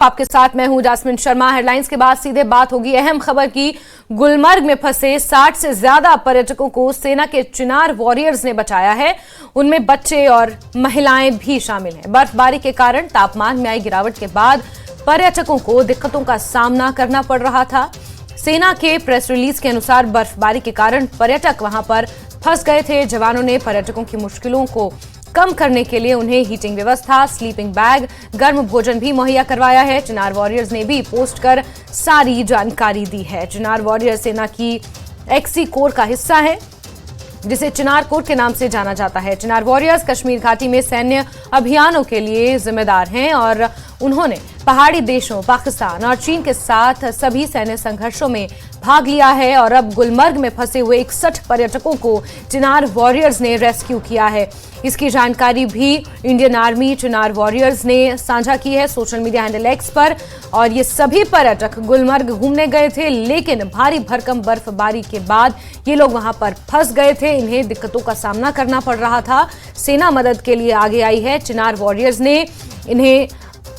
आपके साथ मैं हूं जास्मिन शर्मा। हेडलाइंस के बाद सीधे बात होगी अहम खबर की। गुलमर्ग में फंसे 60 से ज्यादा पर्यटकों को सेना के चिनार वॉरियर्स ने बचाया है। उनमें बच्चे और महिलाएं भी शामिल हैं। बर्फबारी के कारण तापमान में आई गिरावट के बाद पर्यटकों को दिक्कतों का सामना करना पड़ रहा था। सेना के प्रेस रिलीज के अनुसार बर्फबारी के कारण पर्यटक वहां पर फंस गए थे। जवानों ने पर्यटकों की मुश्किलों को कम करने के लिए उन्हें हीटिंग व्यवस्था, स्लीपिंग बैग, गर्म भोजन भी मुहैया करवाया है। चिनार वॉरियर्स ने भी पोस्ट कर सारी जानकारी दी है। चिनार वॉरियर सेना की एक्सी कोर का हिस्सा है जिसे चिनार कोर के नाम से जाना जाता है। चिनार वॉरियर्स कश्मीर घाटी में सैन्य अभियानों के लिए जिम्मेदार हैं और उन्होंने पहाड़ी देशों पाकिस्तान और चीन के साथ सभी सैन्य संघर्षों में भाग लिया है और अब गुलमर्ग में फंसे हुए 61 पर्यटकों को चिनार वॉरियर्स ने रेस्क्यू किया है। इसकी जानकारी भी इंडियन आर्मी चिनार वॉरियर्स ने साझा की है सोशल मीडिया हैंडल एक्स पर। और ये सभी पर्यटक गुलमर्ग घूमने गए थे, लेकिन भारी भरकम बर्फबारी के बाद ये लोग वहां पर फंस गए थे। इन्हें दिक्कतों का सामना करना पड़ रहा था। सेना मदद के लिए आगे आई है। चिनार वॉरियर्स ने इन्हें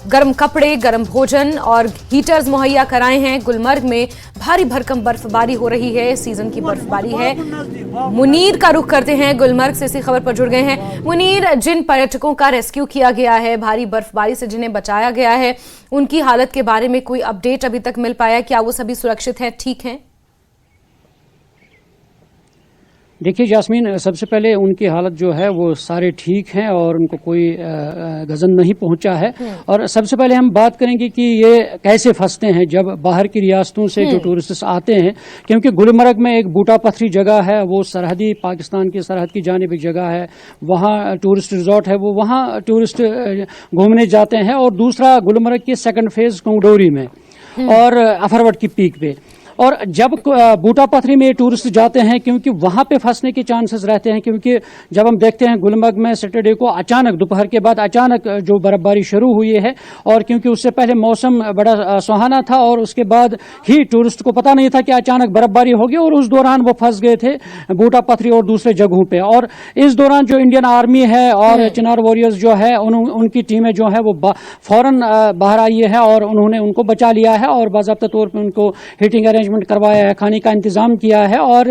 गर्म कपड़े, गर्म भोजन और हीटर्स मुहैया कराए हैं। गुलमर्ग में भारी भरकम बर्फबारी हो रही है, सीजन की बर्फबारी है। मुनीर का रुख करते हैं, गुलमर्ग से इसी खबर पर जुड़ गए हैं। मुनीर, जिन पर्यटकों का रेस्क्यू किया गया है, भारी बर्फबारी से जिन्हें बचाया गया है, उनकी हालत के बारे में कोई अपडेट अभी तक मिल पाया? क्या वो सभी सुरक्षित हैं, ठीक हैं? देखिए जास्मीन, सबसे पहले उनकी हालत जो है वो सारे ठीक हैं और उनको कोई गजन नहीं पहुंचा है। और सबसे पहले हम बात करेंगे कि ये कैसे फंसते हैं जब बाहर की रियासतों से जो टूरिस्ट आते हैं, क्योंकि गुलमर्ग में एक बूटा पत्थरी जगह है, वो सरहदी पाकिस्तान की सरहद की जानिब एक जगह है, वहाँ टूरिस्ट रिजॉर्ट है, वो वहाँ टूरिस्ट घूमने जाते हैं। और दूसरा गुलमर्ग की सेकंड फेज कोंगडोरी में और अफरवट की पीक पे। और जब बूटा पत्थरी में टूरिस्ट जाते हैं, क्योंकि वहां पे फंसने के चांसेस रहते हैं, क्योंकि जब हम देखते हैं गुलमर्ग में सैटरडे को अचानक दोपहर के बाद अचानक जो बर्फबारी शुरू हुई है, और क्योंकि उससे पहले मौसम बड़ा सुहाना था और उसके बाद ही टूरिस्ट को पता नहीं था कि अचानक बर्फबारी होगी, और उस दौरान वो फंस गए थे बूटा पत्थरी और दूसरे जगहों पे। और इस दौरान जो इंडियन आर्मी है और चिनार वॉरियर्स जो है उनकी टीमें जो है वो फौरन बाहर आई है और उन्होंने उनको बचा लिया है और बाज़ाब्ता तौर पर उनको हीटिंग अरेंजमेंट करवाया है, खाने का इंतजाम किया है। और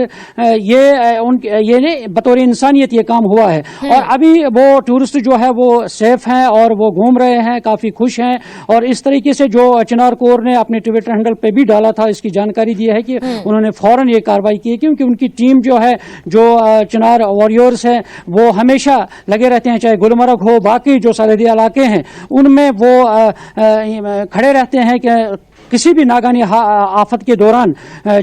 ये बतौर इंसानियत ये काम हुआ है। और अभी वो टूरिस्ट जो है वो सेफ हैं और वो घूम रहे हैं, काफी खुश हैं। और इस तरीके से जो चिनार कोर ने अपने ट्विटर हैंडल पे भी डाला था, इसकी जानकारी दी है कि उन्होंने फौरन ये कार्रवाई की है, क्योंकि उनकी टीम जो है, जो चिनार वॉरियर्स हैं, वो हमेशा लगे रहते हैं, चाहे गुलमर्ग हो, बाकी जो सरहदी इलाके हैं उनमें वो खड़े रहते हैं कि किसी भी नागानी आफत के दौरान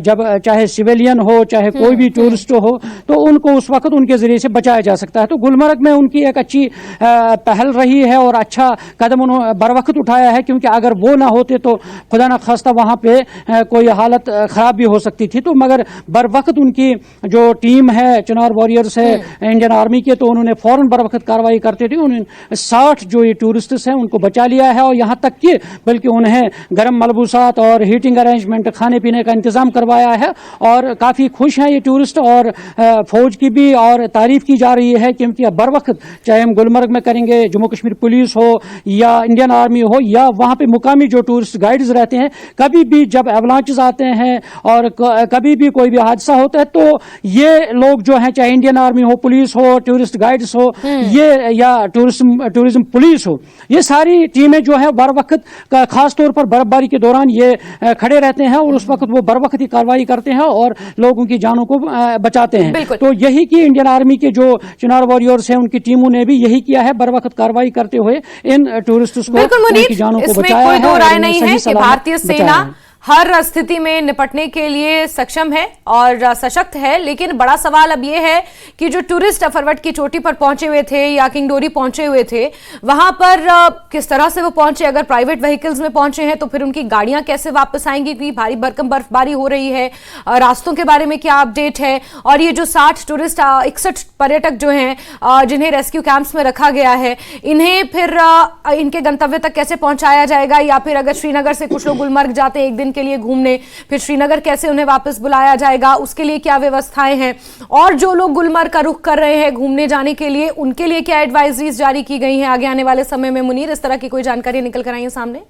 जब चाहे सिविलियन हो चाहे कोई भी टूरिस्ट हो, तो उनको उस वक्त उनके जरिए से बचाया जा सकता है। तो गुलमर्ग में उनकी एक अच्छी पहल रही है और अच्छा कदम उन्होंने बर वक्त उठाया है, क्योंकि अगर वो ना होते तो खुदा न खास्ता वहाँ पे कोई हालत खराब भी हो सकती थी। तो मगर बर वक्त उनकी जो टीम है, चिनार वॉरियर्स है इंडियन आर्मी के, तो उन्होंने फौरन बर वक्त कार्रवाई करते थे। उन्होंने 60 जो ये टूरिस्ट हैं उनको बचा लिया है, और यहाँ तक कि बल्कि उन्हें गर्म मलबूसा और हीटिंग अरेंजमेंट, खाने पीने का इंतजाम करवाया है। और काफी खुश हैं ये टूरिस्ट, और फौज की भी और तारीफ की जा रही है, क्योंकि अब बर वक्त चाहे हम गुलमर्ग में करेंगे, जम्मू कश्मीर पुलिस हो या इंडियन आर्मी हो या वहां पे मुकामी जो टूरिस्ट गाइड्स रहते हैं, कभी भी जब एवलांचेस आते हैं और कभी भी कोई भी हादसा होता है, तो ये लोग जो हैं, चाहे इंडियन आर्मी हो, पुलिस हो, टूरिस्ट गाइड्स हो, ये या टूरिज्म पुलिस हो, ये सारी टीमें जो है बर वक्त खास तौर पर बर्फबारी के दौरान ये खड़े रहते हैं और उस वक्त वो बर वक्त ही कार्रवाई करते हैं और लोगों की जानों को बचाते हैं। तो यही कि इंडियन आर्मी के जो चिनार वॉरियर्स हैं, उनकी टीमों ने भी यही किया है, बर वक्त कार्रवाई करते हुए इन टूरिस्ट्स को, उनकी जानों को बचाया है। कोई दो राय नहीं है कि भारतीय सेना हर स्थिति में निपटने के लिए सक्षम है और सशक्त है। लेकिन बड़ा सवाल अब यह है कि जो टूरिस्ट अफरवट की चोटी पर पहुंचे हुए थे या किंगडोरी पहुंचे हुए थे, वहां पर किस तरह से वो पहुंचे? अगर प्राइवेट व्हीकल्स में पहुंचे हैं तो फिर उनकी गाड़ियां कैसे वापस आएंगी, क्योंकि भारी भरकम बर्फबारी हो रही है। रास्तों के बारे में क्या अपडेट है? और ये जो 60 टूरिस्ट 61 पर्यटक जो हैं जिन्हें रेस्क्यू कैंप्स में रखा गया है, इन्हें फिर इनके गंतव्य तक कैसे पहुंचाया जाएगा? या फिर अगर श्रीनगर से कुछ लोग गुलमर्ग जाते हैं एक दिन के लिए घूमने, फिर श्रीनगर कैसे उन्हें वापस बुलाया जाएगा, उसके लिए क्या व्यवस्थाएं हैं? और जो लोग गुलमर्ग का रुख कर रहे हैं घूमने जाने के लिए, उनके लिए क्या एडवाइजरीज जारी की गई हैं आगे आने वाले समय में? मुनीर, इस तरह की कोई जानकारी निकल कर आई है सामने?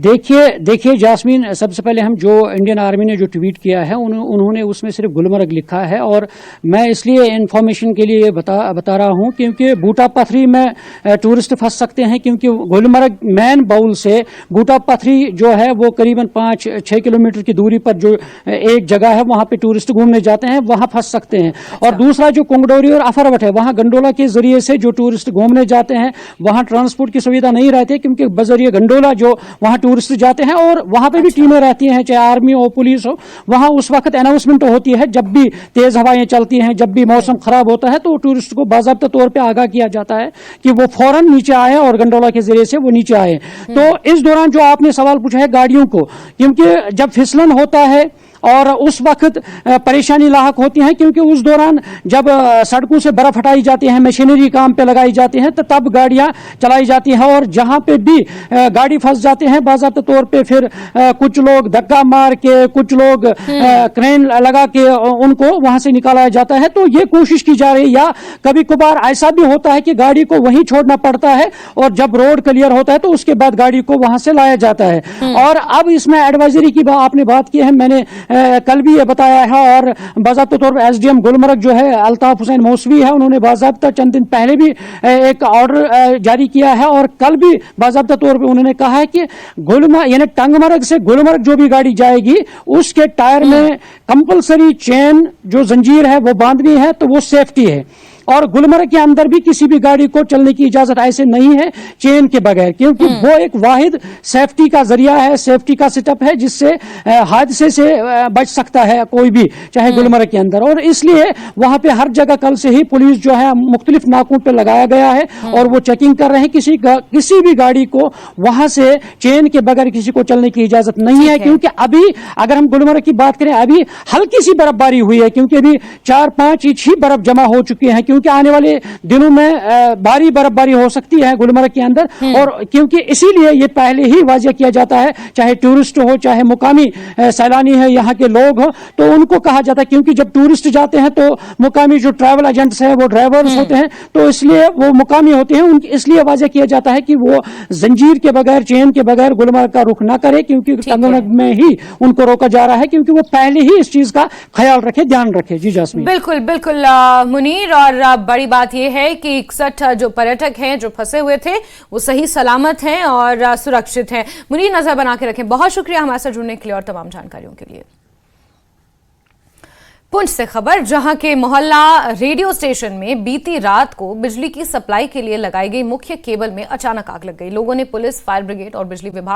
देखिए जास्मीन, सबसे पहले हम जो इंडियन आर्मी ने जो ट्वीट किया है उन्होंने उसमें सिर्फ गुलमर्ग लिखा है, और मैं इसलिए इंफॉर्मेशन के लिए बता रहा हूं क्योंकि बूटा पथरी में टूरिस्ट फंस सकते हैं, क्योंकि गुलमर्ग मेन बाउल से बूटा पथरी जो है वो करीबन 5-6 किलोमीटर की दूरी पर जो एक जगह है वहां पे टूरिस्ट घूमने जाते हैं, वहां फंस सकते हैं। और दूसरा जो कुंगडोरी और अफरवट है, वहां गंडोला के जरिए से जो टूरिस्ट घूमने जाते हैं वहां ट्रांसपोर्ट की सुविधा नहीं रहती, क्योंकि बजरिए गंडोला जो वहां टूरिस्ट जाते हैं और वहां पे भी टीमें रहती हैं, चाहे आर्मी हो पुलिस हो, वहां उस वक्त अनाउंसमेंट होती है जब भी तेज हवाएं चलती हैं, जब भी मौसम खराब होता है तो टूरिस्ट को बाकायदा तौर पे आगाह किया जाता है कि वो फौरन नीचे आए और गंडोला के जरिए से वो नीचे आए। तो इस दौरान जो आपने सवाल पूछा है गाड़ियों को, क्योंकि जब फिसलन होता है और उस वक्त परेशानी लाहक होती है, क्योंकि उस दौरान जब सड़कों से बर्फ हटाई जाती है, मशीनरी काम पे लगाई जाती है, तो तब गाड़ियां चलाई जाती हैं, और जहां पे भी गाड़ी फंस जाते हैं बाकायदा तौर पे फिर कुछ लोग धक्का मार के, कुछ लोग क्रेन लगा के उनको वहां से निकाला जाता है। तो ये कोशिश की जा रही है, या कभी कभार ऐसा भी होता है कि गाड़ी को वहीं छोड़ना पड़ता है और जब रोड क्लियर होता है तो उसके बाद गाड़ी को वहां से लाया जाता है। और अब इसमें एडवाइजरी की आपने बात की है, मैंने कल भी ये बताया है, और बाकायदा तौर पर एसडीएम गुलमर्ग जो है अल्ताफ हुसैन मौसवी है, उन्होंने बाकायदा चंद दिन पहले भी एक ऑर्डर जारी किया है, और कल भी बाकायदा तौर पर उन्होंने कहा है कि गुलमर्ग यानी टंगमर्ग से गुलमर्ग जो भी गाड़ी जाएगी उसके टायर में कंपलसरी चेन जो जंजीर है वो बांधनी है, तो वो सेफ्टी है। और गुलमर्ग के अंदर भी किसी भी गाड़ी को चलने की इजाजत ऐसे नहीं है चेन के बगैर, क्योंकि वो एक वाहिद सेफ्टी का जरिया है, सेफ्टी का सेटअप है जिससे हादसे से बच सकता है कोई भी, चाहे गुलमर्ग के अंदर। और इसलिए वहां पे हर जगह कल से ही पुलिस जो है मुख्तलिफ नाकों पे लगाया गया है और वो चेकिंग कर रहे हैं, किसी भी गाड़ी को वहां से चेन के बगैर किसी को चलने की इजाजत नहीं है। क्योंकि अभी अगर हम गुलमर्ग की बात करें, अभी हल्की सी बर्फबारी हुई है, क्योंकि अभी 4-5 इंच ही बर्फ जमा हो चुकी है, क्योंकि आने वाले दिनों में भारी बर्फबारी हो सकती है गुलमर्ग के अंदर। और क्योंकि इसीलिए ये पहले ही वाज़ेह किया जाता है, चाहे टूरिस्ट हो चाहे मुकामी सैलानी है, यहाँ के लोग हो, तो उनको कहा जाता है, क्योंकि जब टूरिस्ट जाते हैं तो मुकामी जो ट्रैवल एजेंट्स हैं वो ड्राइवर्स होते हैं, तो इसलिए वो मुकामी होते हैं, इसलिए वाज़ेह किया जाता है कि वो जंजीर के बगैर, चेन के बगैर गुलमर्ग का रुख ना करे, क्योंकि टंगमर्ग में ही उनको रोका जा रहा है, क्योंकि वो पहले ही इस चीज का ख्याल रखे, ध्यान रखे। जी जास्मीन, बिल्कुल बिल्कुल मुनीर, और बड़ी बात यह है कि 61 जो पर्यटक हैं जो फंसे हुए थे वो सही सलामत हैं और सुरक्षित हैं। मुनीर, नजर बना के रखें। बहुत शुक्रिया हमारे साथ जुड़ने के लिए और तमाम जानकारियों के लिए। पुंछ से खबर, जहां के मोहल्ला रेडियो स्टेशन में बीती रात को बिजली की सप्लाई के लिए लगाई गई मुख्य केबल में अचानक आग लग गई। लोगों ने पुलिस, फायर ब्रिगेड और बिजली विभाग